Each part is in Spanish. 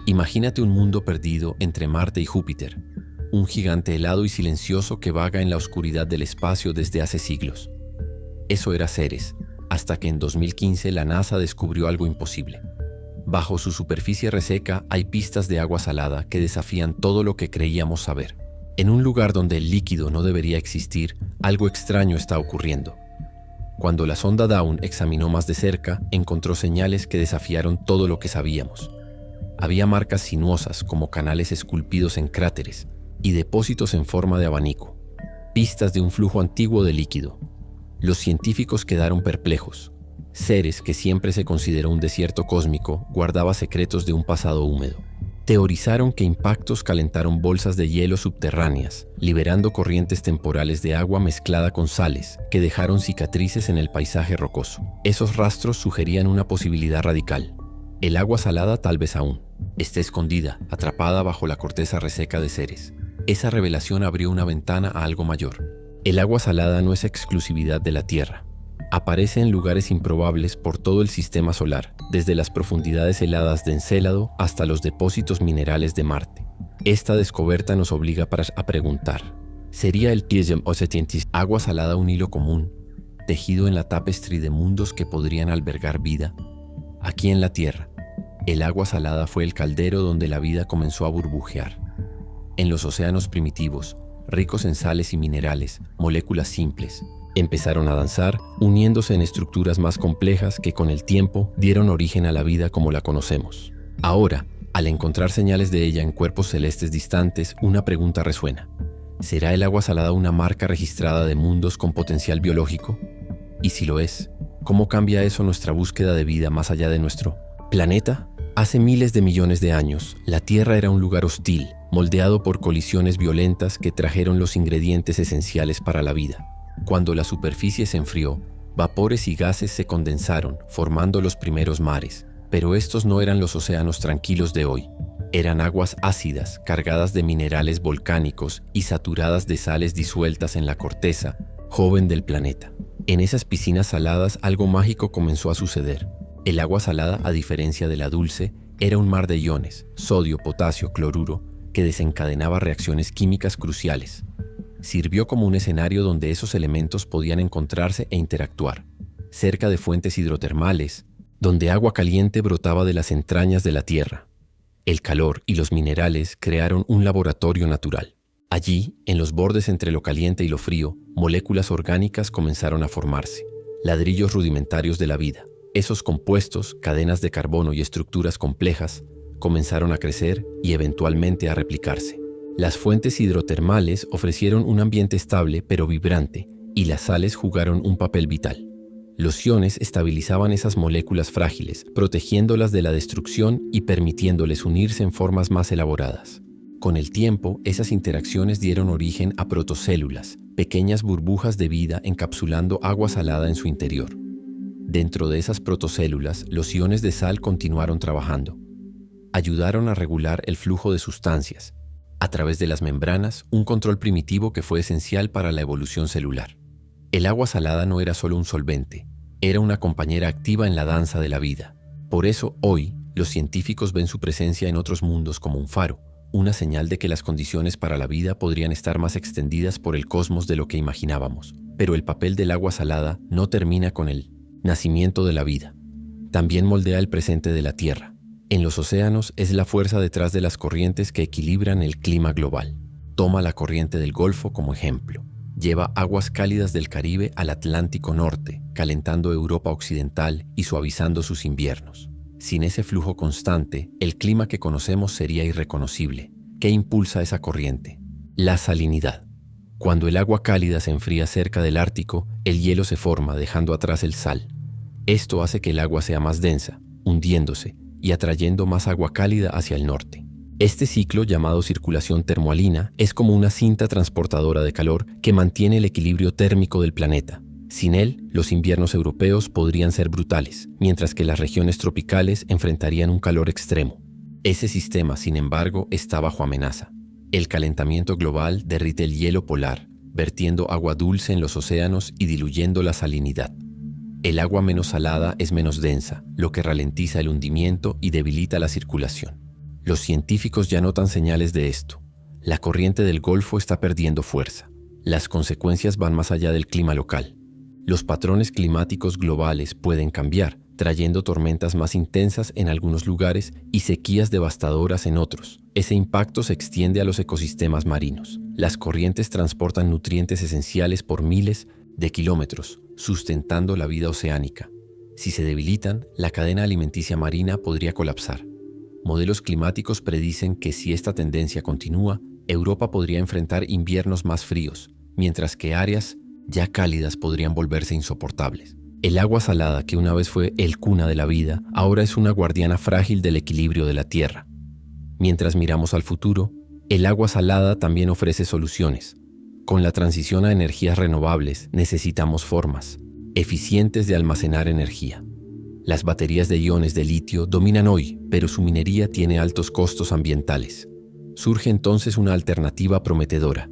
Imagínate un mundo perdido entre Marte y Júpiter, un gigante helado y silencioso que vaga en la oscuridad del espacio desde hace siglos. Eso era Ceres, hasta que en 2015 la NASA descubrió algo imposible. Bajo su superficie reseca hay pistas de agua salada que desafían todo lo que creíamos saber. En un lugar donde el líquido no debería existir, algo extraño está ocurriendo. Cuando la sonda Dawn examinó más de cerca, encontró señales que desafiaron todo lo que sabíamos. Había marcas sinuosas como canales esculpidos en cráteres y depósitos en forma de abanico, pistas de un flujo antiguo de líquido. Los científicos quedaron perplejos. Ceres, que siempre se consideró un desierto cósmico, guardaba secretos de un pasado húmedo. Teorizaron que impactos calentaron bolsas de hielo subterráneas, liberando corrientes temporales de agua mezclada con sales, que dejaron cicatrices en el paisaje rocoso. Esos rastros sugerían una posibilidad radical. El agua salada tal vez aún esté escondida, atrapada bajo la corteza reseca de Ceres. Esa revelación abrió una ventana a algo mayor. El agua salada no es exclusividad de la Tierra. Aparece en lugares improbables por todo el sistema solar, desde las profundidades heladas de Encélado hasta los depósitos minerales de Marte. Esta descubierta nos obliga a preguntar: ¿sería el agua salada un hilo común, tejido en la tapestry de mundos que podrían albergar vida? Aquí en la Tierra, el agua salada fue el caldero donde la vida comenzó a burbujear. En los océanos primitivos, ricos en sales y minerales, moléculas simples, empezaron a danzar, uniéndose en estructuras más complejas que con el tiempo dieron origen a la vida como la conocemos. Ahora, al encontrar señales de ella en cuerpos celestes distantes, una pregunta resuena: ¿será el agua salada una marca registrada de mundos con potencial biológico? Y si lo es, ¿cómo cambia eso nuestra búsqueda de vida más allá de nuestro planeta? Hace miles de millones de años, la Tierra era un lugar hostil, moldeado por colisiones violentas que trajeron los ingredientes esenciales para la vida. Cuando la superficie se enfrió, vapores y gases se condensaron, formando los primeros mares. Pero estos no eran los océanos tranquilos de hoy. Eran aguas ácidas, cargadas de minerales volcánicos y saturadas de sales disueltas en la corteza joven del planeta. En esas piscinas saladas algo mágico comenzó a suceder. El agua salada, a diferencia de la dulce, era un mar de iones, sodio, potasio, cloruro, que desencadenaba reacciones químicas cruciales. Sirvió como un escenario donde esos elementos podían encontrarse e interactuar, cerca de fuentes hidrotermales, donde agua caliente brotaba de las entrañas de la Tierra. El calor y los minerales crearon un laboratorio natural. Allí, en los bordes entre lo caliente y lo frío, moléculas orgánicas comenzaron a formarse, ladrillos rudimentarios de la vida. Esos compuestos, cadenas de carbono y estructuras complejas, comenzaron a crecer y eventualmente a replicarse. Las fuentes hidrotermales ofrecieron un ambiente estable pero vibrante, y las sales jugaron un papel vital. Los iones estabilizaban esas moléculas frágiles, protegiéndolas de la destrucción y permitiéndoles unirse en formas más elaboradas. Con el tiempo, esas interacciones dieron origen a protocélulas, pequeñas burbujas de vida encapsulando agua salada en su interior. Dentro de esas protocélulas, los iones de sal continuaron trabajando. Ayudaron a regular el flujo de sustancias, a través de las membranas, un control primitivo que fue esencial para la evolución celular. El agua salada no era solo un solvente, era una compañera activa en la danza de la vida. Por eso, hoy, los científicos ven su presencia en otros mundos como un faro, una señal de que las condiciones para la vida podrían estar más extendidas por el cosmos de lo que imaginábamos. Pero el papel del agua salada no termina con el nacimiento de la vida. También moldea el presente de la Tierra. En los océanos es la fuerza detrás de las corrientes que equilibran el clima global. Toma la corriente del Golfo como ejemplo. Lleva aguas cálidas del Caribe al Atlántico Norte, calentando Europa Occidental y suavizando sus inviernos. Sin ese flujo constante, el clima que conocemos sería irreconocible. ¿Qué impulsa esa corriente? La salinidad. Cuando el agua cálida se enfría cerca del Ártico, el hielo se forma dejando atrás el sal. Esto hace que el agua sea más densa, hundiéndose y atrayendo más agua cálida hacia el norte. Este ciclo, llamado circulación termohalina, es como una cinta transportadora de calor que mantiene el equilibrio térmico del planeta. Sin él, los inviernos europeos podrían ser brutales, mientras que las regiones tropicales enfrentarían un calor extremo. Ese sistema, sin embargo, está bajo amenaza. El calentamiento global derrite el hielo polar, vertiendo agua dulce en los océanos y diluyendo la salinidad. El agua menos salada es menos densa, lo que ralentiza el hundimiento y debilita la circulación. Los científicos ya notan señales de esto. La corriente del Golfo está perdiendo fuerza. Las consecuencias van más allá del clima local. Los patrones climáticos globales pueden cambiar, trayendo tormentas más intensas en algunos lugares y sequías devastadoras en otros. Ese impacto se extiende a los ecosistemas marinos. Las corrientes transportan nutrientes esenciales por miles de kilómetros, sustentando la vida oceánica. Si se debilitan, la cadena alimenticia marina podría colapsar. Modelos climáticos predicen que si esta tendencia continúa, Europa podría enfrentar inviernos más fríos, mientras que áreas ya cálidas podrían volverse insoportables. El agua salada, que una vez fue el cuna de la vida, ahora es una guardiana frágil del equilibrio de la Tierra. Mientras miramos al futuro, el agua salada también ofrece soluciones. Con la transición a energías renovables, necesitamos formas eficientes de almacenar energía. Las baterías de iones de litio dominan hoy, pero su minería tiene altos costos ambientales. Surge entonces una alternativa prometedora: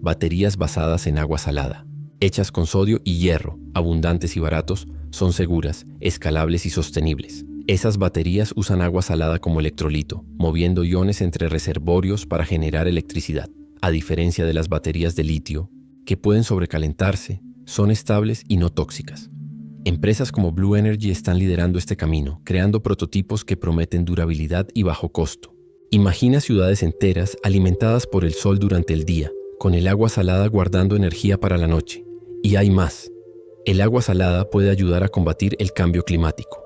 baterías basadas en agua salada. Hechas con sodio y hierro, abundantes y baratos, son seguras, escalables y sostenibles. Esas baterías usan agua salada como electrolito, moviendo iones entre reservorios para generar electricidad. A diferencia de las baterías de litio, que pueden sobrecalentarse, son estables y no tóxicas. Empresas como Blue Energy están liderando este camino, creando prototipos que prometen durabilidad y bajo costo. Imagina ciudades enteras alimentadas por el sol durante el día, con el agua salada guardando energía para la noche. Y hay más. El agua salada puede ayudar a combatir el cambio climático.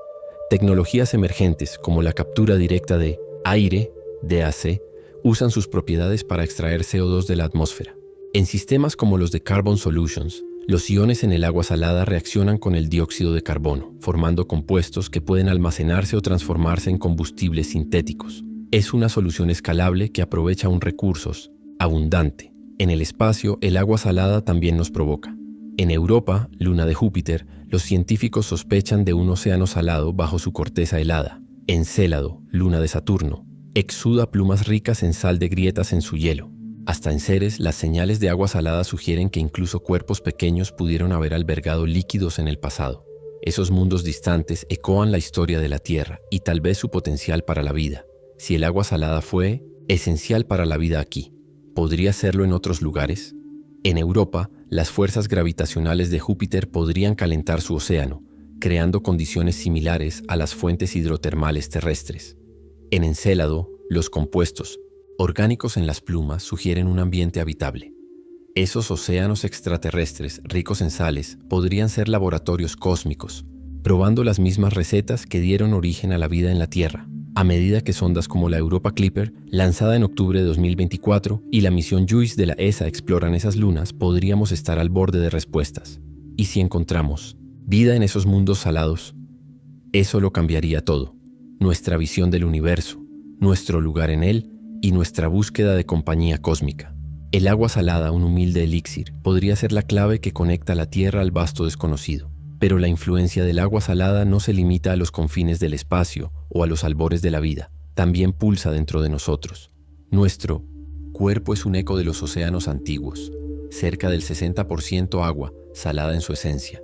Tecnologías emergentes como la captura directa de aire, DAC, usan sus propiedades para extraer CO2 de la atmósfera. En sistemas como los de Carbon Solutions, los iones en el agua salada reaccionan con el dióxido de carbono, formando compuestos que pueden almacenarse o transformarse en combustibles sintéticos. Es una solución escalable que aprovecha un recurso abundante. En el espacio, el agua salada también nos provoca. En Europa, luna de Júpiter, los científicos sospechan de un océano salado bajo su corteza helada. Encélado, luna de Saturno, exuda plumas ricas en sal de grietas en su hielo. Hasta en Ceres, las señales de agua salada sugieren que incluso cuerpos pequeños pudieron haber albergado líquidos en el pasado. Esos mundos distantes ecoan la historia de la Tierra y tal vez su potencial para la vida. Si el agua salada fue esencial para la vida aquí, ¿podría serlo en otros lugares? En Europa, las fuerzas gravitacionales de Júpiter podrían calentar su océano, creando condiciones similares a las fuentes hidrotermales terrestres. En Encélado, los compuestos orgánicos en las plumas sugieren un ambiente habitable. Esos océanos extraterrestres ricos en sales podrían ser laboratorios cósmicos, probando las mismas recetas que dieron origen a la vida en la Tierra, a medida que sondas como la Europa Clipper, lanzada en octubre de 2024, y la misión JUICE de la ESA exploran esas lunas, podríamos estar al borde de respuestas. Y si encontramos vida en esos mundos salados, eso lo cambiaría todo. Nuestra visión del universo, nuestro lugar en él y nuestra búsqueda de compañía cósmica. El agua salada, un humilde elixir, podría ser la clave que conecta la Tierra al vasto desconocido. Pero la influencia del agua salada no se limita a los confines del espacio o a los albores de la vida. También pulsa dentro de nosotros. Nuestro cuerpo es un eco de los océanos antiguos, cerca del 60% agua, salada en su esencia.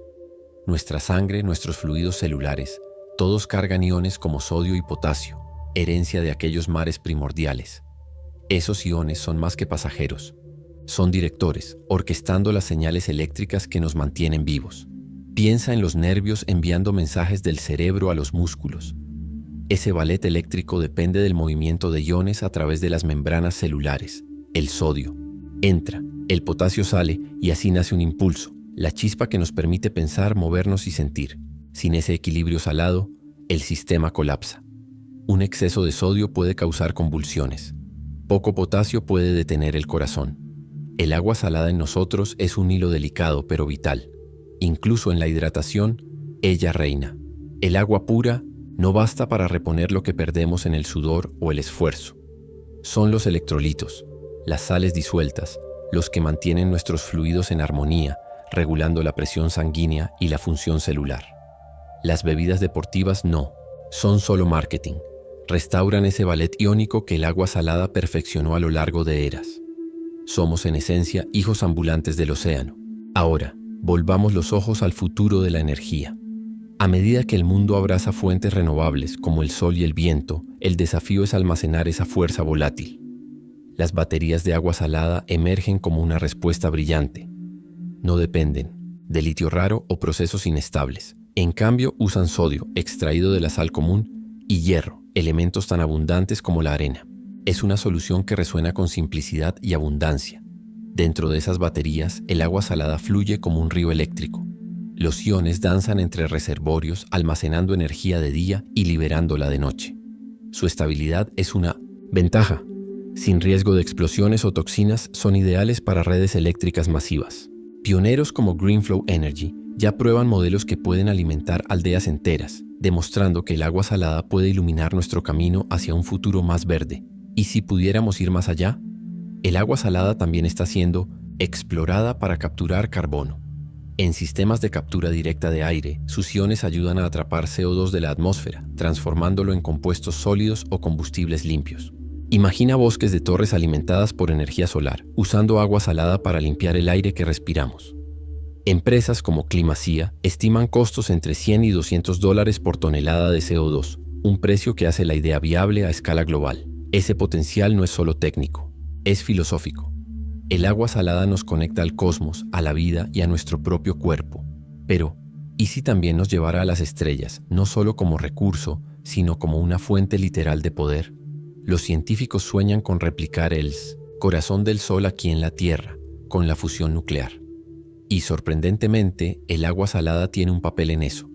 Nuestra sangre, nuestros fluidos celulares, todos cargan iones como sodio y potasio, herencia de aquellos mares primordiales. Esos iones son más que pasajeros. Son directores, orquestando las señales eléctricas que nos mantienen vivos. Piensa en los nervios enviando mensajes del cerebro a los músculos. Ese ballet eléctrico depende del movimiento de iones a través de las membranas celulares. El sodio entra, el potasio sale y así nace un impulso, la chispa que nos permite pensar, movernos y sentir. Sin ese equilibrio salado, el sistema colapsa. Un exceso de sodio puede causar convulsiones. Poco potasio puede detener el corazón. El agua salada en nosotros es un hilo delicado pero vital. Incluso en la hidratación, ella reina. El agua pura no basta para reponer lo que perdemos en el sudor o el esfuerzo. Son los electrolitos, las sales disueltas, los que mantienen nuestros fluidos en armonía, regulando la presión sanguínea y la función celular. Las bebidas deportivas no, son solo marketing. Restauran ese ballet iónico que el agua salada perfeccionó a lo largo de eras. Somos en esencia hijos ambulantes del océano. Ahora, volvamos los ojos al futuro de la energía. A medida que el mundo abraza fuentes renovables como el sol y el viento, el desafío es almacenar esa fuerza volátil. Las baterías de agua salada emergen como una respuesta brillante. No dependen de litio raro o procesos inestables. En cambio, usan sodio, extraído de la sal común, y hierro, elementos tan abundantes como la arena. Es una solución que resuena con simplicidad y abundancia. Dentro de esas baterías, el agua salada fluye como un río eléctrico. Los iones danzan entre reservorios, almacenando energía de día y liberándola de noche. Su estabilidad es una ventaja. Sin riesgo de explosiones o toxinas, son ideales para redes eléctricas masivas. Pioneros como Greenflow Energy ya prueban modelos que pueden alimentar aldeas enteras, demostrando que el agua salada puede iluminar nuestro camino hacia un futuro más verde. ¿Y si pudiéramos ir más allá? El agua salada también está siendo explorada para capturar carbono. En sistemas de captura directa de aire, sus iones ayudan a atrapar CO2 de la atmósfera, transformándolo en compuestos sólidos o combustibles limpios. Imagina bosques de torres alimentadas por energía solar, usando agua salada para limpiar el aire que respiramos. Empresas como Climacia estiman costos entre $100 y $200 por tonelada de CO2, un precio que hace la idea viable a escala global. Ese potencial no es solo técnico, es filosófico. El agua salada nos conecta al cosmos, a la vida y a nuestro propio cuerpo. Pero, ¿y si también nos llevara a las estrellas, no solo como recurso, sino como una fuente literal de poder? Los científicos sueñan con replicar el corazón del Sol aquí en la Tierra, con la fusión nuclear. Y sorprendentemente, el agua salada tiene un papel en eso.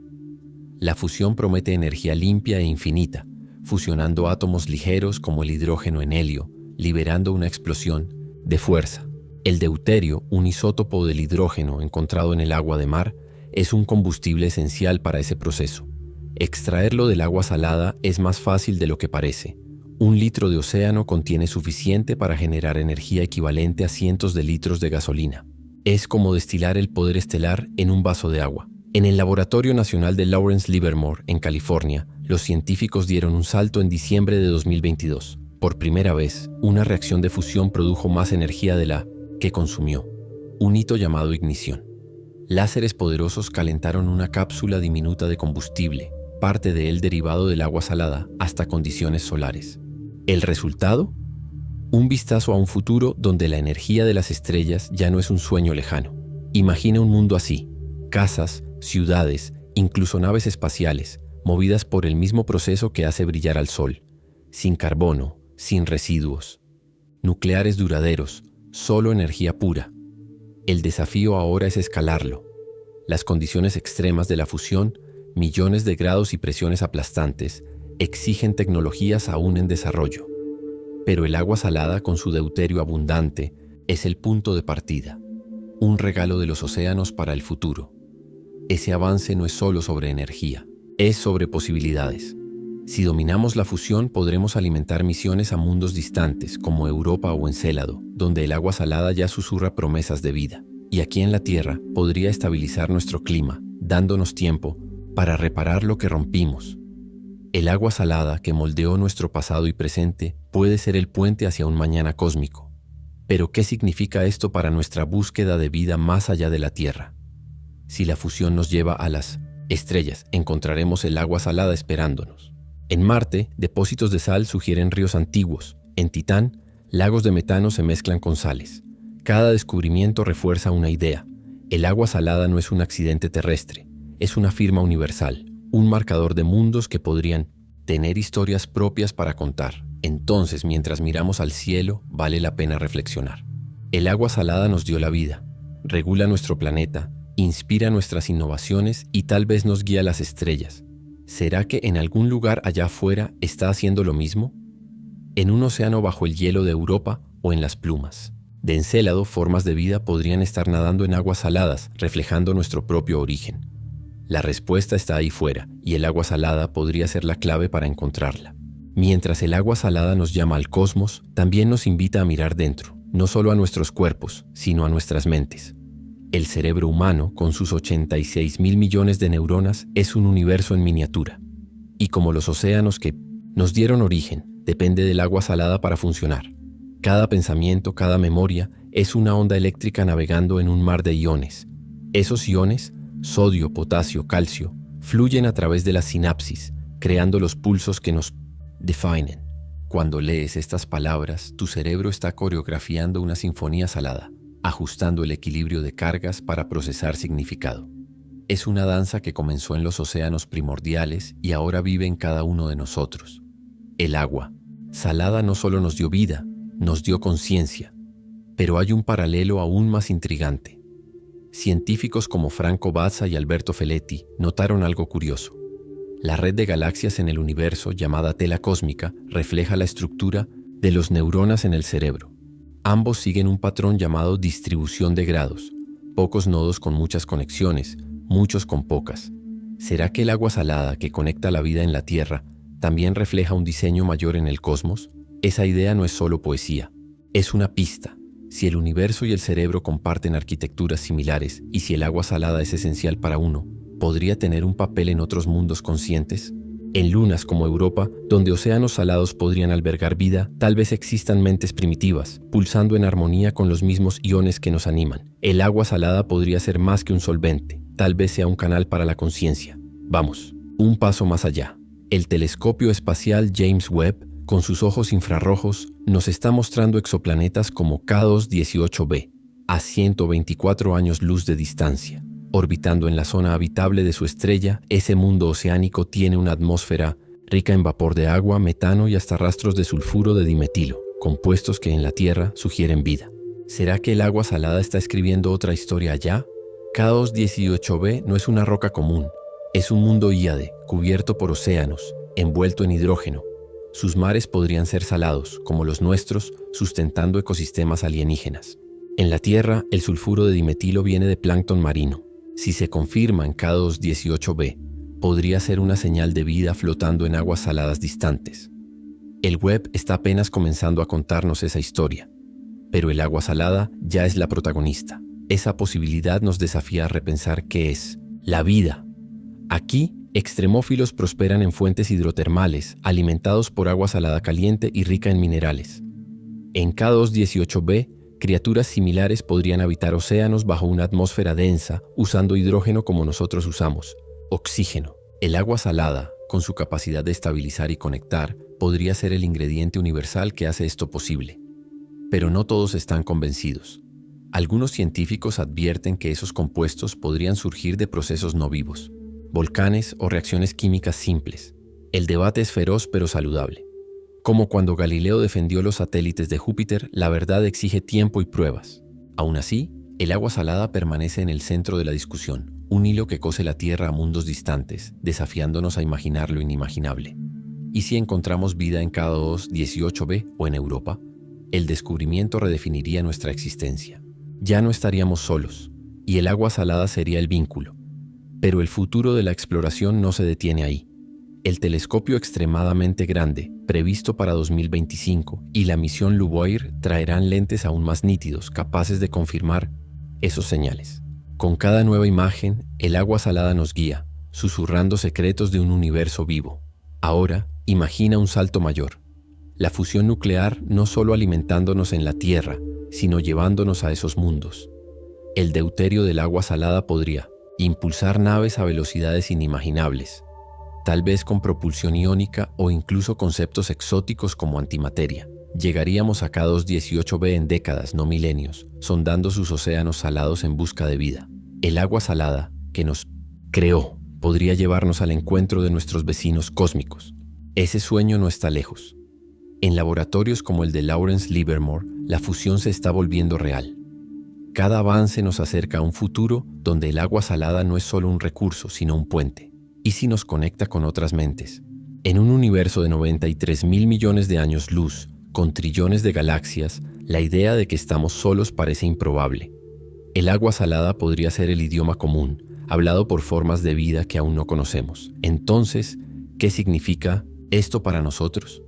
La fusión promete energía limpia e infinita, fusionando átomos ligeros como el hidrógeno en helio, liberando una explosión de fuerza. El deuterio, un isótopo del hidrógeno encontrado en el agua de mar, es un combustible esencial para ese proceso. Extraerlo del agua salada es más fácil de lo que parece. 1 litro de océano contiene suficiente para generar energía equivalente a cientos de litros de gasolina. Es como destilar el poder estelar en un vaso de agua. En el Laboratorio Nacional de Lawrence Livermore, en California, los científicos dieron un salto en diciembre de 2022. Por primera vez, una reacción de fusión produjo más energía de la que consumió. Un hito llamado ignición. Láseres poderosos calentaron una cápsula diminuta de combustible, parte de él derivado del agua salada, hasta condiciones solares. ¿El resultado? Un vistazo a un futuro donde la energía de las estrellas ya no es un sueño lejano. Imagina un mundo así: casas, ciudades, incluso naves espaciales, movidas por el mismo proceso que hace brillar al Sol, sin carbono, sin residuos. Nucleares duraderos, solo energía pura. El desafío ahora es escalarlo. Las condiciones extremas de la fusión, millones de grados y presiones aplastantes, exigen tecnologías aún en desarrollo. Pero el agua salada, con su deuterio abundante, es el punto de partida. Un regalo de los océanos para el futuro. Ese avance no es solo sobre energía, es sobre posibilidades. Si dominamos la fusión, podremos alimentar misiones a mundos distantes, como Europa o Encélado, donde el agua salada ya susurra promesas de vida. Y aquí en la Tierra podría estabilizar nuestro clima, dándonos tiempo para reparar lo que rompimos. El agua salada que moldeó nuestro pasado y presente puede ser el puente hacia un mañana cósmico. Pero ¿qué significa esto para nuestra búsqueda de vida más allá de la Tierra? Si la fusión nos lleva a las estrellas, encontraremos el agua salada esperándonos. En Marte, depósitos de sal sugieren ríos antiguos. En Titán, lagos de metano se mezclan con sales. Cada descubrimiento refuerza una idea. El agua salada no es un accidente terrestre, es una firma universal. Un marcador de mundos que podrían tener historias propias para contar. Entonces, mientras miramos al cielo, vale la pena reflexionar. El agua salada nos dio la vida, regula nuestro planeta, inspira nuestras innovaciones y tal vez nos guía a las estrellas. ¿Será que en algún lugar allá afuera está haciendo lo mismo? ¿En un océano bajo el hielo de Europa o en las plumas de Encélado, formas de vida podrían estar nadando en aguas saladas, reflejando nuestro propio origen? La respuesta está ahí fuera, y el agua salada podría ser la clave para encontrarla. Mientras el agua salada nos llama al cosmos, también nos invita a mirar dentro, no solo a nuestros cuerpos, sino a nuestras mentes. El cerebro humano, con sus 86.000 millones de neuronas, es un universo en miniatura. Y como los océanos que nos dieron origen, depende del agua salada para funcionar. Cada pensamiento, cada memoria, es una onda eléctrica navegando en un mar de iones. Esos iones, sodio, potasio, calcio, Fluyen a través de las sinapsis, creando los pulsos que nos definen. Cuando lees estas palabras, tu cerebro está coreografiando una sinfonía salada, ajustando el equilibrio de cargas para procesar significado. Es una danza que comenzó en los océanos primordiales y ahora vive en cada uno de nosotros. El agua salada no solo nos dio vida, nos dio conciencia, pero hay un paralelo aún más intrigante. Científicos como Franco Bazza y Alberto Feletti notaron algo curioso. La red de galaxias en el universo, llamada tela cósmica, refleja la estructura de las neuronas en el cerebro. Ambos siguen un patrón llamado distribución de grados, pocos nodos con muchas conexiones, muchos con pocas. ¿Será que el agua salada que conecta la vida en la Tierra también refleja un diseño mayor en el cosmos? Esa idea no es solo poesía, es una pista. Si el universo y el cerebro comparten arquitecturas similares y si el agua salada es esencial para uno, ¿podría tener un papel en otros mundos conscientes? En lunas como Europa, donde océanos salados podrían albergar vida, tal vez existan mentes primitivas, pulsando en armonía con los mismos iones que nos animan. El agua salada podría ser más que un solvente, tal vez sea un canal para la conciencia. Vamos, un paso más allá. El telescopio espacial James Webb, con sus ojos infrarrojos, nos está mostrando exoplanetas como K2-18b, a 124 años luz de distancia. Orbitando en la zona habitable de su estrella, ese mundo oceánico tiene una atmósfera rica en vapor de agua, metano y hasta rastros de sulfuro de dimetilo, compuestos que en la Tierra sugieren vida. ¿Será que el agua salada está escribiendo otra historia allá? K2-18b no es una roca común, es un mundo híade, cubierto por océanos, envuelto en hidrógeno. Sus mares podrían ser salados, como los nuestros, sustentando ecosistemas alienígenas. En la Tierra, el sulfuro de dimetilo viene de plancton marino. Si se confirma en K2-18b, podría ser una señal de vida flotando en aguas saladas distantes. El Webb está apenas comenzando a contarnos esa historia, pero el agua salada ya es la protagonista. Esa posibilidad nos desafía a repensar qué es la vida. Aquí, extremófilos prosperan en fuentes hidrotermales, alimentados por agua salada caliente y rica en minerales. En K2-18b, criaturas similares podrían habitar océanos bajo una atmósfera densa, usando hidrógeno como nosotros usamos, oxígeno. El agua salada, con su capacidad de estabilizar y conectar, podría ser el ingrediente universal que hace esto posible. Pero no todos están convencidos. Algunos científicos advierten que esos compuestos podrían surgir de procesos no vivos, volcanes o reacciones químicas simples. El debate es feroz pero saludable. Como cuando Galileo defendió los satélites de Júpiter, la verdad exige tiempo y pruebas. Aún así, el agua salada permanece en el centro de la discusión, un hilo que cose la Tierra a mundos distantes, desafiándonos a imaginar lo inimaginable. ¿Y si encontramos vida en K2-18b o en Europa? El descubrimiento redefiniría nuestra existencia. Ya no estaríamos solos, y el agua salada sería el vínculo. Pero el futuro de la exploración no se detiene ahí. El telescopio extremadamente grande, previsto para 2025, y la misión LUVOIR traerán lentes aún más nítidos, capaces de confirmar esos señales. Con cada nueva imagen, el agua salada nos guía, susurrando secretos de un universo vivo. Ahora, imagina un salto mayor. La fusión nuclear no solo alimentándonos en la Tierra, sino llevándonos a esos mundos. El deuterio del agua salada podría impulsar naves a velocidades inimaginables, tal vez con propulsión iónica o incluso conceptos exóticos como antimateria. Llegaríamos a K2-18b en décadas, no milenios, sondando sus océanos salados en busca de vida. El agua salada, que nos creó, podría llevarnos al encuentro de nuestros vecinos cósmicos. Ese sueño no está lejos. En laboratorios como el de Lawrence Livermore, la fusión se está volviendo real. Cada avance nos acerca a un futuro donde el agua salada no es solo un recurso, sino un puente. ¿Y si nos conecta con otras mentes? En un universo de 93.000 millones de años luz, con trillones de galaxias, la idea de que estamos solos parece improbable. El agua salada podría ser el idioma común, hablado por formas de vida que aún no conocemos. Entonces, ¿qué significa esto para nosotros?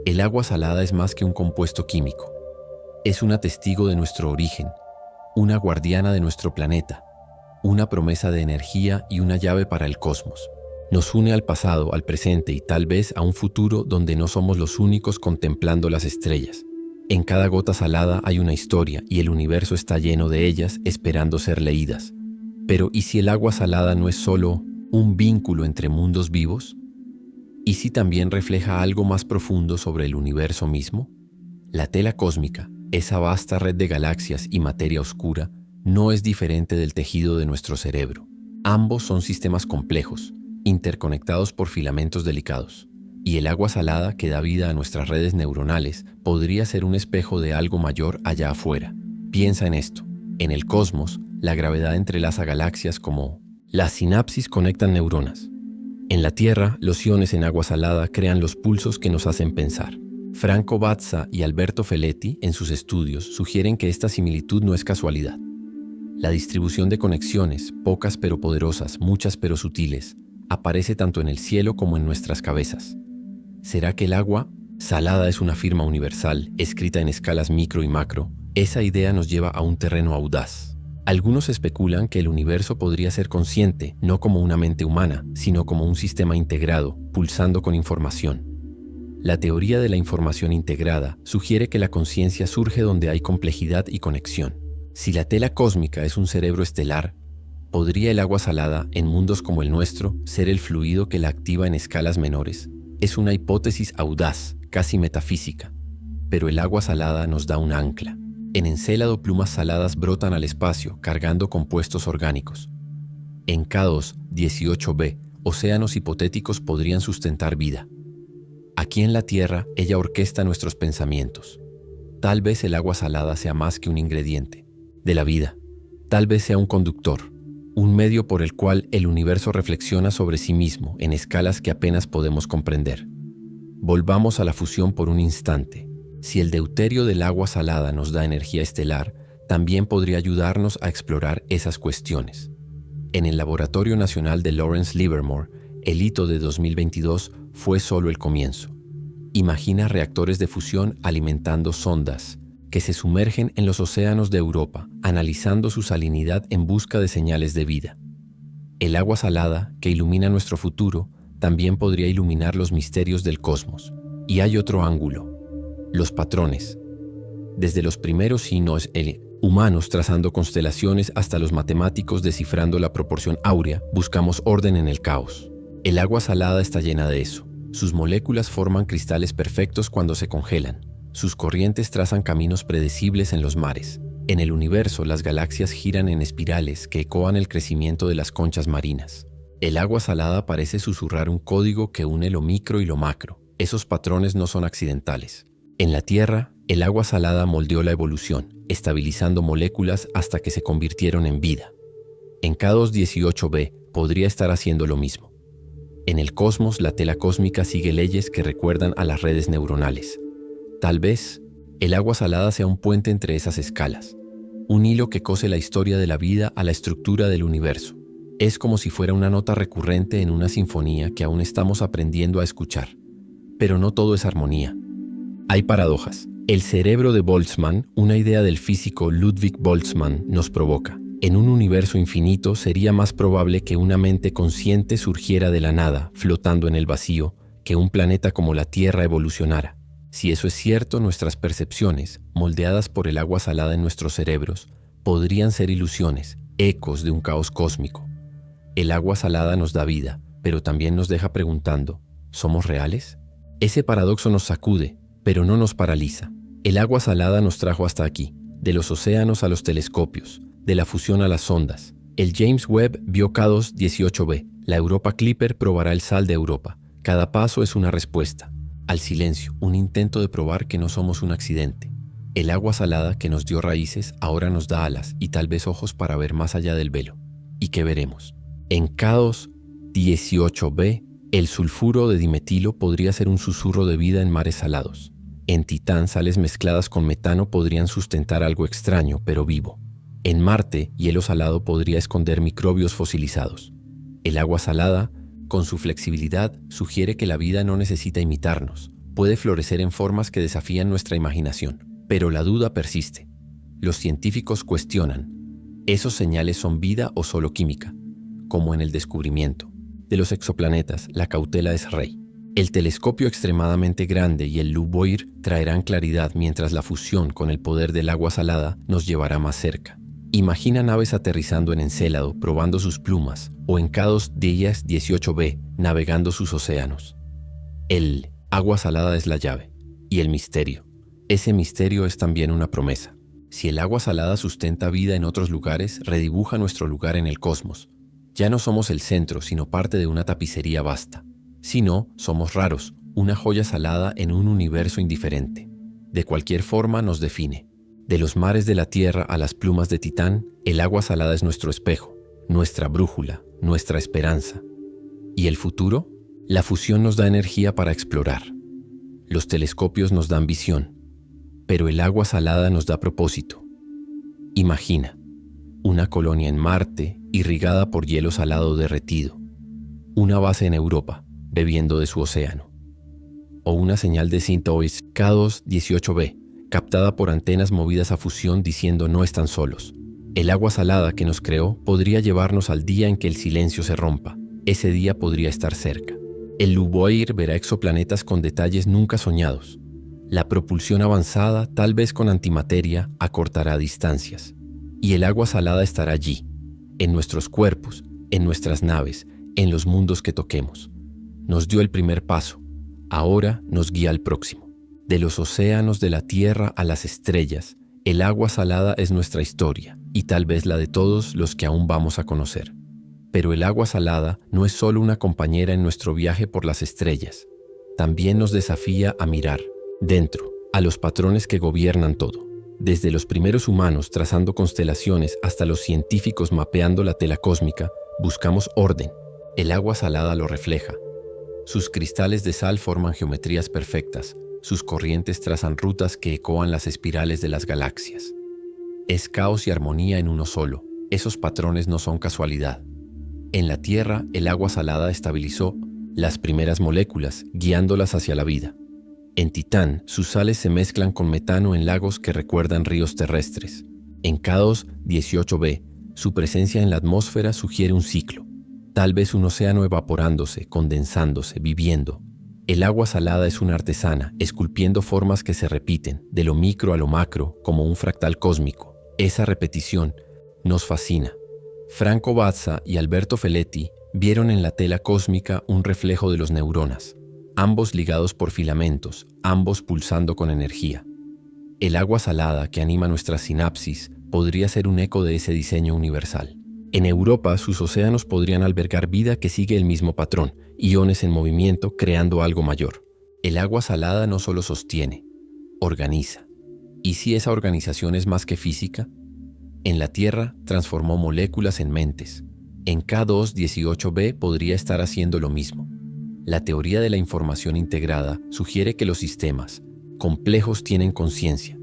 El agua salada es más que un compuesto químico. Es una testigo de nuestro origen, una guardiana de nuestro planeta, una promesa de energía y una llave para el cosmos. Nos une al pasado, al presente y tal vez a un futuro donde no somos los únicos contemplando las estrellas. En cada gota salada hay una historia y el universo está lleno de ellas esperando ser leídas. Pero ¿y si el agua salada no es solo ¿Un vínculo entre mundos vivos? ¿Y si también refleja algo más profundo sobre el universo mismo? La tela cósmica, esa vasta red de galaxias y materia oscura, no es diferente del tejido de nuestro cerebro. Ambos son sistemas complejos, interconectados por filamentos delicados. Y el agua salada que da vida a nuestras redes neuronales podría ser un espejo de algo mayor allá afuera. Piensa en esto. En el cosmos, la gravedad entrelaza galaxias como las sinapsis conectan neuronas. En la Tierra, los iones en agua salada crean los pulsos que nos hacen pensar. Franco Bazza y Alberto Feletti, en sus estudios, sugieren que esta similitud no es casualidad. La distribución de conexiones, pocas pero poderosas, muchas pero sutiles, aparece tanto en el cielo como en nuestras cabezas. ¿Será que el agua salada es una firma universal, escrita en escalas micro y macro? Esa idea nos lleva a un terreno audaz. Algunos especulan que el universo podría ser consciente, no como una mente humana, sino como un sistema integrado, pulsando con información. La teoría de la información integrada sugiere que la conciencia surge donde hay complejidad y conexión. Si la tela cósmica es un cerebro estelar, ¿podría el agua salada, en mundos como el nuestro, ser el fluido que la activa en escalas menores? Es una hipótesis audaz, casi metafísica. Pero el agua salada nos da un ancla. En Encélado, plumas saladas brotan al espacio, cargando compuestos orgánicos. En K2 18b, océanos hipotéticos podrían sustentar vida. Aquí en la Tierra, ella orquesta nuestros pensamientos. Tal vez el agua salada sea más que un ingrediente de la vida. Tal vez sea un conductor, un medio por el cual el universo reflexiona sobre sí mismo en escalas que apenas podemos comprender. Volvamos a la fusión por un instante. Si el deuterio del agua salada nos da energía estelar, también podría ayudarnos a explorar esas cuestiones. En el Laboratorio Nacional de Lawrence Livermore, el hito de 2022 fue solo el comienzo. Imagina reactores de fusión alimentando sondas que se sumergen en los océanos de Europa, analizando su salinidad en busca de señales de vida. El agua salada, que ilumina nuestro futuro, también podría iluminar los misterios del cosmos. Y hay otro ángulo: los patrones. Desde los primeros signos humanos trazando constelaciones hasta los matemáticos descifrando la proporción áurea, buscamos orden en el caos. El agua salada está llena de eso. Sus moléculas forman cristales perfectos cuando se congelan. Sus corrientes trazan caminos predecibles en los mares. En el universo, las galaxias giran en espirales que ecoan el crecimiento de las conchas marinas. El agua salada parece susurrar un código que une lo micro y lo macro. Esos patrones no son accidentales. En la Tierra, el agua salada moldeó la evolución, estabilizando moléculas hasta que se convirtieron en vida. En K2 18b podría estar haciendo lo mismo. En el cosmos, la tela cósmica sigue leyes que recuerdan a las redes neuronales. Tal vez, el agua salada sea un puente entre esas escalas, un hilo que cose la historia de la vida a la estructura del universo. Es como si fuera una nota recurrente en una sinfonía que aún estamos aprendiendo a escuchar. Pero no todo es armonía. Hay paradojas. El cerebro de Boltzmann, una idea del físico Ludwig Boltzmann, nos provoca. En un universo infinito sería más probable que una mente consciente surgiera de la nada, flotando en el vacío, que un planeta como la Tierra evolucionara. Si eso es cierto, nuestras percepciones, moldeadas por el agua salada en nuestros cerebros, podrían ser ilusiones, ecos de un caos cósmico. El agua salada nos da vida, pero también nos deja preguntando, ¿somos reales? Ese paradoxo nos sacude, pero no nos paraliza. El agua salada nos trajo hasta aquí, de los océanos a los telescopios, de la fusión a las sondas. El James Webb vio K2 18b, la Europa Clipper probará el sal de Europa. Cada paso es una respuesta. Al silencio, un intento de probar que no somos un accidente. El agua salada que nos dio raíces ahora nos da alas y tal vez ojos para ver más allá del velo. ¿Y qué veremos? En K2 18b, el sulfuro de dimetilo podría ser un susurro de vida en mares salados. En Titán, sales mezcladas con metano podrían sustentar algo extraño, pero vivo. En Marte, hielo salado podría esconder microbios fosilizados. El agua salada, con su flexibilidad, sugiere que la vida no necesita imitarnos. Puede florecer en formas que desafían nuestra imaginación. Pero la duda persiste. Los científicos cuestionan, ¿esos señales son vida o solo química? Como en el descubrimiento de los exoplanetas, la cautela es rey. El telescopio extremadamente grande y el LUVOIR traerán claridad mientras la fusión con el poder del agua salada nos llevará más cerca. Imagina naves aterrizando en Encélado, probando sus plumas, o en K2 18b, navegando sus océanos. El agua salada es la llave, y el misterio. Ese misterio es también una promesa. Si el agua salada sustenta vida en otros lugares, redibuja nuestro lugar en el cosmos. Ya no somos el centro, sino parte de una tapicería vasta. Si no, somos raros, una joya salada en un universo indiferente. De cualquier forma nos define. De los mares de la Tierra a las plumas de Titán, el agua salada es nuestro espejo, nuestra brújula, nuestra esperanza. ¿Y el futuro? La fusión nos da energía para explorar. Los telescopios nos dan visión, pero el agua salada nos da propósito. Imagina, una colonia en Marte, irrigada por hielo salado derretido. Una base en Europa, bebiendo de su océano. O una señal de Sintois K2 18b, captada por antenas movidas a fusión diciendo no están solos. El agua salada que nos creó podría llevarnos al día en que el silencio se rompa. Ese día podría estar cerca. El Luboir verá exoplanetas con detalles nunca soñados. La propulsión avanzada, tal vez con antimateria, acortará distancias. Y el agua salada estará allí, en nuestros cuerpos, en nuestras naves, en los mundos que toquemos. Nos dio el primer paso, ahora nos guía al próximo. De los océanos de la Tierra a las estrellas, el agua salada es nuestra historia, y tal vez la de todos los que aún vamos a conocer. Pero el agua salada no es solo una compañera en nuestro viaje por las estrellas. También nos desafía a mirar, dentro, a los patrones que gobiernan todo. Desde los primeros humanos trazando constelaciones hasta los científicos mapeando la tela cósmica, buscamos orden. El agua salada lo refleja. Sus cristales de sal forman geometrías perfectas. Sus corrientes trazan rutas que ecoan las espirales de las galaxias. Es caos y armonía en uno solo. Esos patrones no son casualidad. En la Tierra, el agua salada estabilizó las primeras moléculas, guiándolas hacia la vida. En Titán, sus sales se mezclan con metano en lagos que recuerdan ríos terrestres. En K2 18b, su presencia en la atmósfera sugiere un ciclo. Tal vez un océano evaporándose, condensándose, viviendo. El agua salada es una artesana, esculpiendo formas que se repiten, de lo micro a lo macro, como un fractal cósmico. Esa repetición nos fascina. Franco Bazza y Alberto Feletti vieron en la tela cósmica un reflejo de los neuronas, ambos ligados por filamentos, ambos pulsando con energía. El agua salada que anima nuestras sinapsis podría ser un eco de ese diseño universal. En Europa, sus océanos podrían albergar vida que sigue el mismo patrón, iones en movimiento creando algo mayor. El agua salada no solo sostiene, organiza. ¿Y si esa organización es más que física? En la Tierra transformó moléculas en mentes. En K2 18b podría estar haciendo lo mismo. La teoría de la información integrada sugiere que los sistemas complejos tienen conciencia.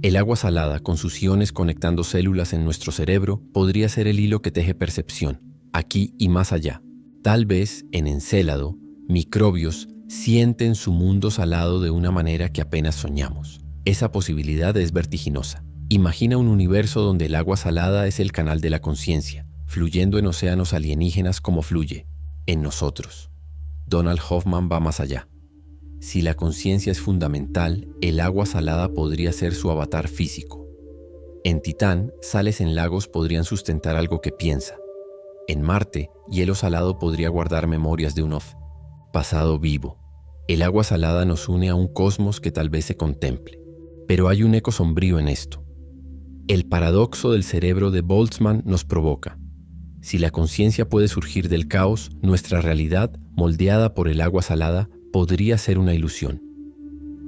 El agua salada, con sus iones conectando células en nuestro cerebro, podría ser el hilo que teje percepción, aquí y más allá. Tal vez, en Encélado, microbios sienten su mundo salado de una manera que apenas soñamos. Esa posibilidad es vertiginosa. Imagina un universo donde el agua salada es el canal de la conciencia, fluyendo en océanos alienígenas como fluye en nosotros. Donald Hoffman va más allá. Si la conciencia es fundamental, el agua salada podría ser su avatar físico. En Titán, sales en lagos podrían sustentar algo que piensa. En Marte, hielo salado podría guardar memorias de un pasado vivo. El agua salada nos une a un cosmos que tal vez se contemple. Pero hay un eco sombrío en esto. El paradoxo del cerebro de Boltzmann nos provoca. Si la conciencia puede surgir del caos, nuestra realidad, moldeada por el agua salada, podría ser una ilusión.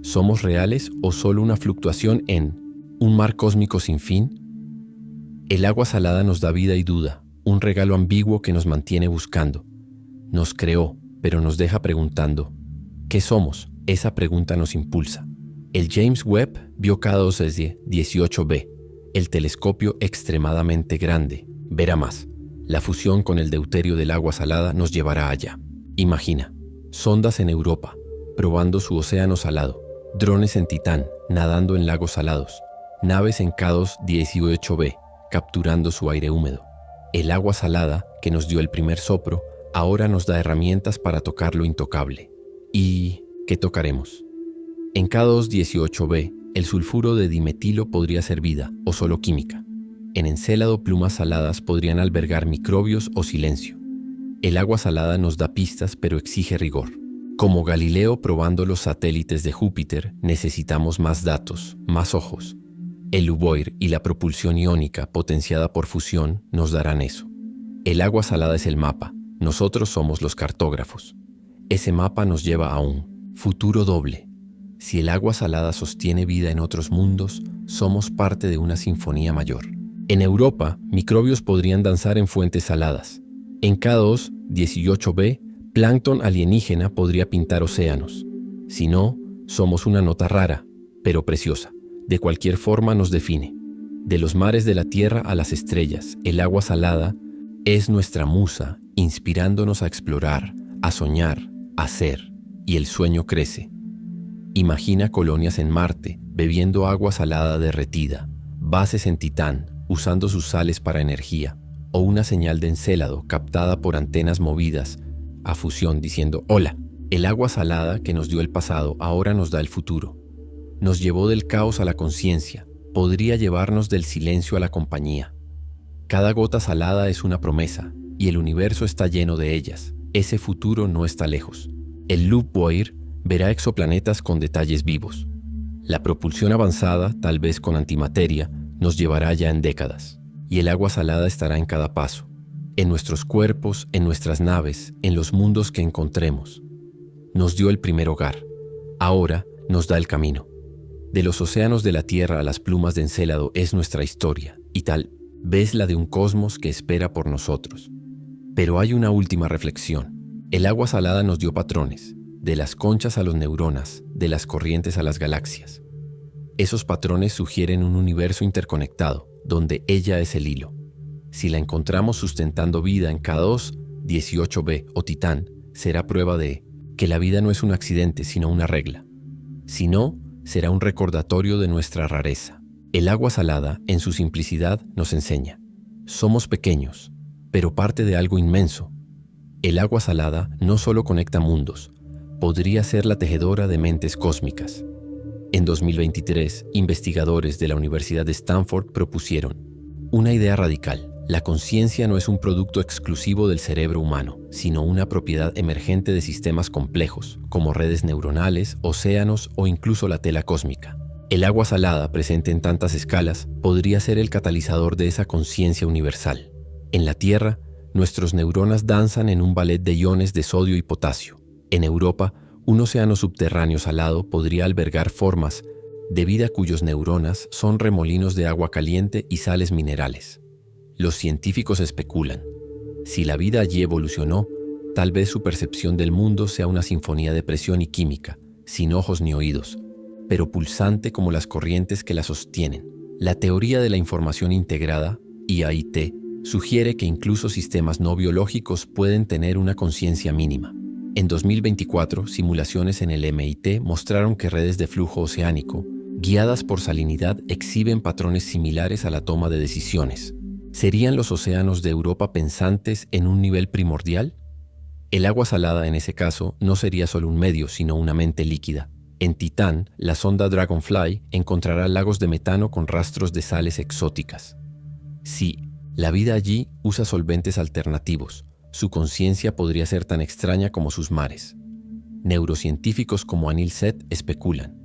¿Somos reales o solo una fluctuación en un mar cósmico sin fin? El agua salada nos da vida y duda, un regalo ambiguo que nos mantiene buscando. Nos creó, pero nos deja preguntando. ¿Qué somos? Esa pregunta nos impulsa. El James Webb vio K2 18b, el telescopio extremadamente grande. Verá más. La fusión con el deuterio del agua salada nos llevará allá. Imagina. Sondas en Europa, probando su océano salado, drones en Titán, nadando en lagos salados, naves en K2 18b, capturando su aire húmedo. El agua salada, que nos dio el primer soplo, ahora nos da herramientas para tocar lo intocable. ¿Y qué tocaremos? En K2 18b, el sulfuro de dimetilo podría ser vida o solo química. En Encélado, plumas saladas podrían albergar microbios o silencio. El agua salada nos da pistas, pero exige rigor. Como Galileo probando los satélites de Júpiter, necesitamos más datos, más ojos. El Luboir y la propulsión iónica potenciada por fusión nos darán eso. El agua salada es el mapa, nosotros somos los cartógrafos. Ese mapa nos lleva a un futuro doble. Si el agua salada sostiene vida en otros mundos, somos parte de una sinfonía mayor. En Europa, microbios podrían danzar en fuentes saladas. En K2, 18b, plancton alienígena podría pintar océanos. Si no, somos una nota rara, pero preciosa. De cualquier forma nos define. De los mares de la tierra a las estrellas, el agua salada es nuestra musa, inspirándonos a explorar, a soñar, a ser, y el sueño crece. Imagina colonias en Marte, bebiendo agua salada derretida, bases en Titán, usando sus sales para energía, o una señal de Encélado captada por antenas movidas a fusión diciendo: hola, el agua salada que nos dio el pasado ahora nos da el futuro. Nos llevó del caos a la conciencia, podría llevarnos del silencio a la compañía. Cada gota salada es una promesa, y el universo está lleno de ellas. Ese futuro no está lejos. El Luboir verá exoplanetas con detalles vivos. La propulsión avanzada, tal vez con antimateria, nos llevará ya en décadas, y el agua salada estará en cada paso, en nuestros cuerpos, en nuestras naves, en los mundos que encontremos. Nos dio el primer hogar, ahora nos da el camino. De los océanos de la Tierra a las plumas de Encélado es nuestra historia, y tal vez la de un cosmos que espera por nosotros. Pero hay una última reflexión. El agua salada nos dio patrones, de las conchas a los neuronas, de las corrientes a las galaxias. Esos patrones sugieren un universo interconectado, donde ella es el hilo. Si la encontramos sustentando vida en K2, 18b o Titán, será prueba de que la vida no es un accidente, sino una regla. Si no, será un recordatorio de nuestra rareza. El agua salada, en su simplicidad, nos enseña: somos pequeños, pero parte de algo inmenso. El agua salada no solo conecta mundos, podría ser la tejedora de mentes cósmicas. En 2023, investigadores de la Universidad de Stanford propusieron una idea radical. La conciencia no es un producto exclusivo del cerebro humano, sino una propiedad emergente de sistemas complejos, como redes neuronales, océanos o incluso la tela cósmica. El agua salada, presente en tantas escalas, podría ser el catalizador de esa conciencia universal. En la Tierra, nuestros neuronas danzan en un ballet de iones de sodio y potasio. En Europa, un océano subterráneo salado podría albergar formas de vida cuyos neuronas son remolinos de agua caliente y sales minerales. Los científicos especulan: si la vida allí evolucionó, tal vez su percepción del mundo sea una sinfonía de presión y química, sin ojos ni oídos, pero pulsante como las corrientes que la sostienen. La teoría de la información integrada, IAIT, sugiere que incluso sistemas no biológicos pueden tener una conciencia mínima. En 2024, simulaciones en el MIT mostraron que redes de flujo oceánico, guiadas por salinidad, exhiben patrones similares a la toma de decisiones. ¿Serían los océanos de Europa pensantes en un nivel primordial? El agua salada, en ese caso, no sería solo un medio, sino una mente líquida. En Titán, la sonda Dragonfly encontrará lagos de metano con rastros de sales exóticas. Sí, la vida allí usa solventes alternativos. Su conciencia podría ser tan extraña como sus mares. Neurocientíficos como Anil Seth especulan: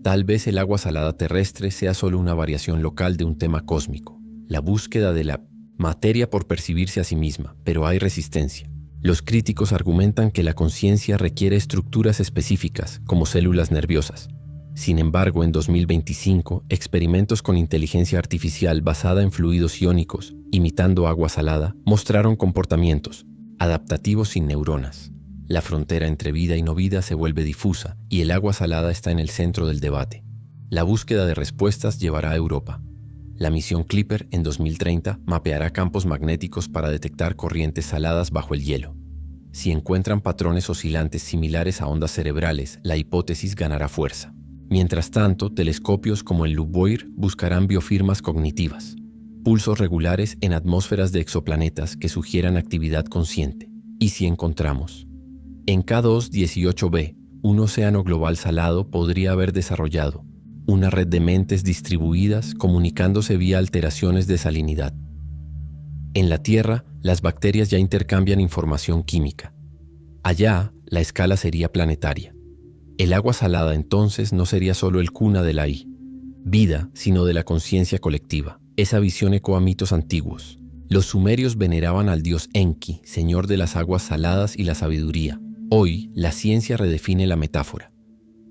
tal vez el agua salada terrestre sea solo una variación local de un tema cósmico, la búsqueda de la materia por percibirse a sí misma, pero hay resistencia. Los críticos argumentan que la conciencia requiere estructuras específicas, como células nerviosas. Sin embargo, en 2025, experimentos con inteligencia artificial basada en fluidos iónicos, imitando agua salada, mostraron comportamientos adaptativos sin neuronas. La frontera entre vida y no vida se vuelve difusa, y el agua salada está en el centro del debate. La búsqueda de respuestas llevará a Europa. La misión Clipper en 2030 mapeará campos magnéticos para detectar corrientes saladas bajo el hielo. Si encuentran patrones oscilantes similares a ondas cerebrales, la hipótesis ganará fuerza. Mientras tanto, telescopios como el Luboir buscarán biofirmas cognitivas, pulsos regulares en atmósferas de exoplanetas que sugieran actividad consciente. ¿Y si encontramos? En K2 18b, un océano global salado podría haber desarrollado una red de mentes distribuidas comunicándose vía alteraciones de salinidad. En la Tierra, las bacterias ya intercambian información química. Allá, la escala sería planetaria. El agua salada entonces no sería solo el cuna de la vida, sino de la conciencia colectiva. Esa visión ecoa mitos antiguos. Los sumerios veneraban al dios Enki, señor de las aguas saladas y la sabiduría. Hoy, la ciencia redefine la metáfora.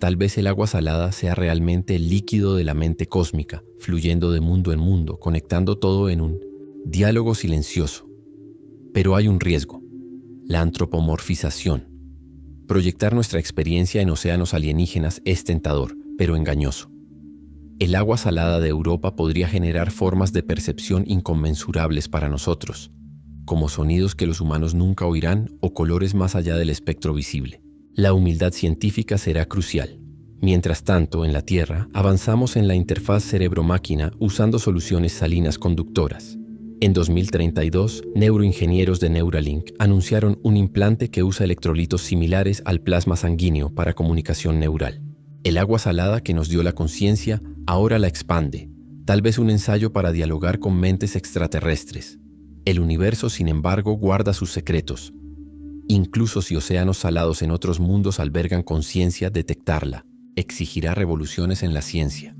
Tal vez el agua salada sea realmente el líquido de la mente cósmica, fluyendo de mundo en mundo, conectando todo en un diálogo silencioso. Pero hay un riesgo: la antropomorfización. Proyectar nuestra experiencia en océanos alienígenas es tentador, pero engañoso. El agua salada de Europa podría generar formas de percepción inconmensurables para nosotros, como sonidos que los humanos nunca oirán o colores más allá del espectro visible. La humildad científica será crucial. Mientras tanto, en la Tierra, avanzamos en la interfaz cerebro-máquina usando soluciones salinas conductoras. En 2032, neuroingenieros de Neuralink anunciaron un implante que usa electrolitos similares al plasma sanguíneo para comunicación neural. El agua salada que nos dio la conciencia ahora la expande, tal vez un ensayo para dialogar con mentes extraterrestres. El universo, sin embargo, guarda sus secretos. Incluso si océanos salados en otros mundos albergan conciencia, detectarla exigirá revoluciones en la ciencia.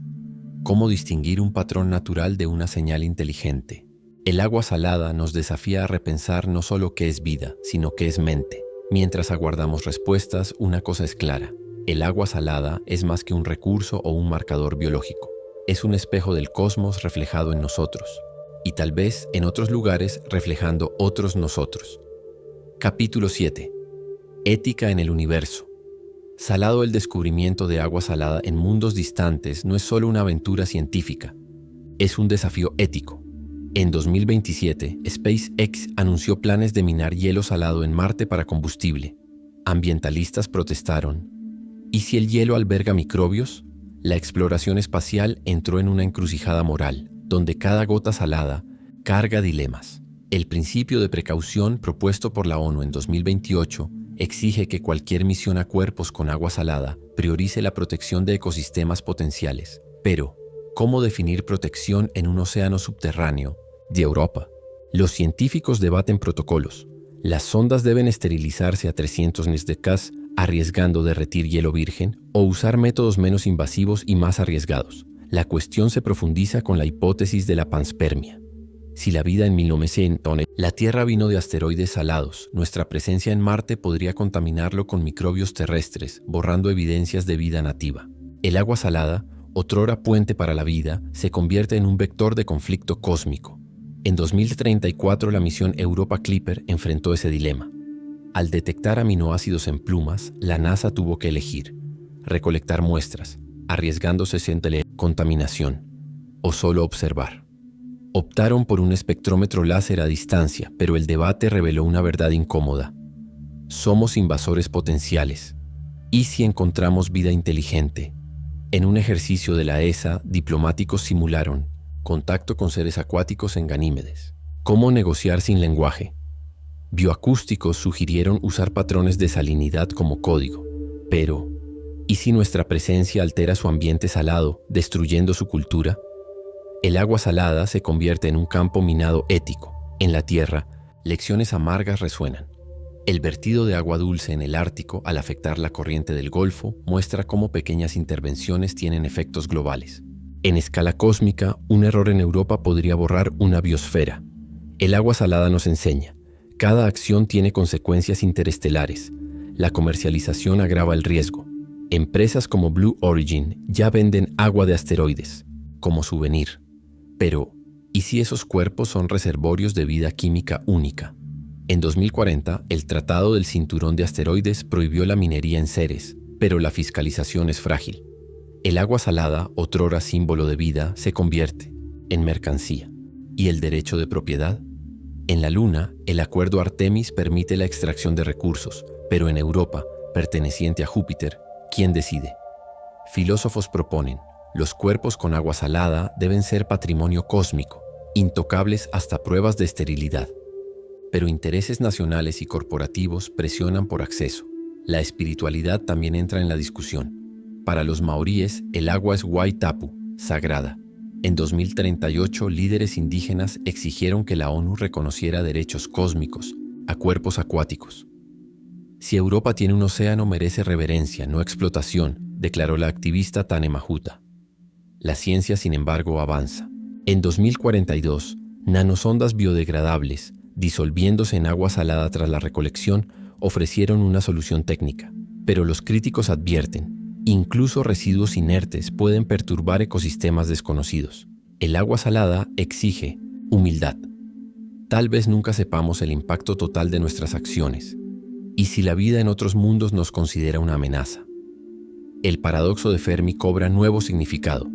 ¿Cómo distinguir un patrón natural de una señal inteligente? El agua salada nos desafía a repensar no solo qué es vida, sino qué es mente. Mientras aguardamos respuestas, una cosa es clara: el agua salada es más que un recurso o un marcador biológico. Es un espejo del cosmos reflejado en nosotros, y tal vez en otros lugares reflejando otros nosotros. Capítulo 7. Ética en el universo. Salado. El descubrimiento de agua salada en mundos distantes no es solo una aventura científica, es un desafío ético. En 2027, SpaceX anunció planes de minar hielo salado en Marte para combustible. Ambientalistas protestaron. ¿Y si el hielo alberga microbios? La exploración espacial entró en una encrucijada moral, donde cada gota salada carga dilemas. El principio de precaución propuesto por la ONU en 2028 exige que cualquier misión a cuerpos con agua salada priorice la protección de ecosistemas potenciales. Pero, ¿cómo definir protección en un océano subterráneo de Europa? Los científicos debaten protocolos. Las sondas deben esterilizarse a 300 NSDK, arriesgando derretir hielo virgen, o usar métodos menos invasivos y más arriesgados. La cuestión se profundiza con la hipótesis de la panspermia. Si la vida en 1900, la Tierra vino de asteroides salados, nuestra presencia en Marte podría contaminarlo con microbios terrestres, borrando evidencias de vida nativa. El agua salada, otrora puente para la vida, se convierte en un vector de conflicto cósmico. En 2034, la misión Europa Clipper enfrentó ese dilema. Al detectar aminoácidos en plumas, la NASA tuvo que elegir: recolectar muestras, arriesgándose ante contaminación, o solo observar. Optaron por un espectrómetro láser a distancia, pero el debate reveló una verdad incómoda. Somos invasores potenciales. ¿Y si encontramos vida inteligente? En un ejercicio de la ESA, diplomáticos simularon contacto con seres acuáticos en Ganímedes. ¿Cómo negociar sin lenguaje? Bioacústicos sugirieron usar patrones de salinidad como código. Pero, ¿y si nuestra presencia altera su ambiente salado, destruyendo su cultura? El agua salada se convierte en un campo minado ético. En la Tierra, lecciones amargas resuenan. El vertido de agua dulce en el Ártico, al afectar la corriente del Golfo, muestra cómo pequeñas intervenciones tienen efectos globales. En escala cósmica, un error en Europa podría borrar una biosfera. El agua salada nos enseña: cada acción tiene consecuencias interestelares. La comercialización agrava el riesgo. Empresas como Blue Origin ya venden agua de asteroides como souvenir. Pero, ¿y si esos cuerpos son reservorios de vida química única? En 2040, el Tratado del Cinturón de Asteroides prohibió la minería en Ceres, pero la fiscalización es frágil. El agua salada, otrora símbolo de vida, se convierte en mercancía. ¿Y el derecho de propiedad? En la Luna, el acuerdo Artemis permite la extracción de recursos, pero en Europa, perteneciente a Júpiter, ¿quién decide? Filósofos proponen: los cuerpos con agua salada deben ser patrimonio cósmico, intocables hasta pruebas de esterilidad. Pero intereses nacionales y corporativos presionan por acceso. La espiritualidad también entra en la discusión. Para los maoríes, el agua es Waitapu, sagrada. En 2038, líderes indígenas exigieron que la ONU reconociera derechos cósmicos a cuerpos acuáticos. Si Europa tiene un océano, merece reverencia, no explotación, declaró la activista Tane Mahuta. La ciencia, sin embargo, avanza. En 2042, nanosondas biodegradables, disolviéndose en agua salada tras la recolección, ofrecieron una solución técnica. Pero los críticos advierten, incluso residuos inertes pueden perturbar ecosistemas desconocidos. El agua salada exige humildad. Tal vez nunca sepamos el impacto total de nuestras acciones, y si la vida en otros mundos nos considera una amenaza. El paradoxo de Fermi cobra nuevo significado.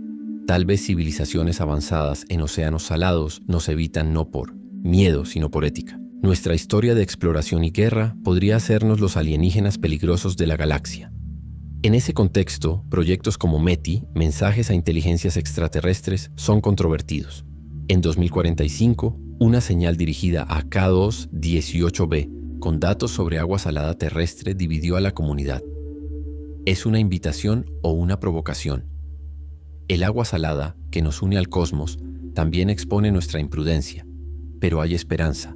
Tal vez civilizaciones avanzadas en océanos salados nos evitan no por miedo, sino por ética. Nuestra historia de exploración y guerra podría hacernos los alienígenas peligrosos de la galaxia. En ese contexto, proyectos como METI, mensajes a inteligencias extraterrestres, son controvertidos. En 2045, una señal dirigida a K2-18b, con datos sobre agua salada terrestre, dividió a la comunidad. ¿Es una invitación o una provocación? El agua salada, que nos une al cosmos, también expone nuestra imprudencia, pero hay esperanza.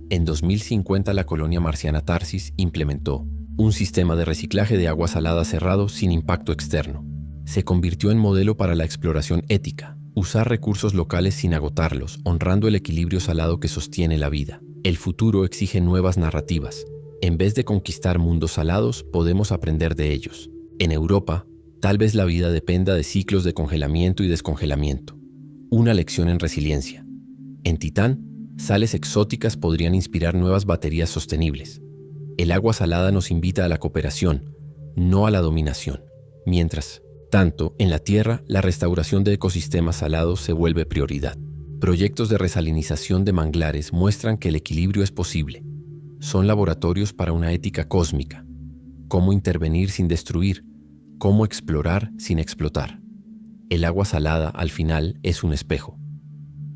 En 2050 la colonia marciana Tarsis implementó un sistema de reciclaje de agua salada cerrado sin impacto externo. Se convirtió en modelo para la exploración ética, usar recursos locales sin agotarlos, honrando el equilibrio salado que sostiene la vida. El futuro exige nuevas narrativas. En vez de conquistar mundos salados, podemos aprender de ellos. En Europa, tal vez la vida dependa de ciclos de congelamiento y descongelamiento. Una lección en resiliencia. En Titán, sales exóticas podrían inspirar nuevas baterías sostenibles. El agua salada nos invita a la cooperación, no a la dominación. Mientras tanto, en la Tierra, la restauración de ecosistemas salados se vuelve prioridad. Proyectos de resalinización de manglares muestran que el equilibrio es posible. Son laboratorios para una ética cósmica. Cómo intervenir sin destruir, cómo explorar sin explotar. El agua salada, al final, es un espejo.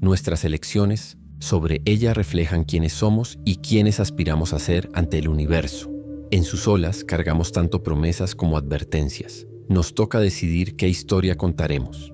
Nuestras elecciones sobre ella reflejan quiénes somos y quiénes aspiramos a ser ante el universo. En sus olas cargamos tanto promesas como advertencias. Nos toca decidir qué historia contaremos.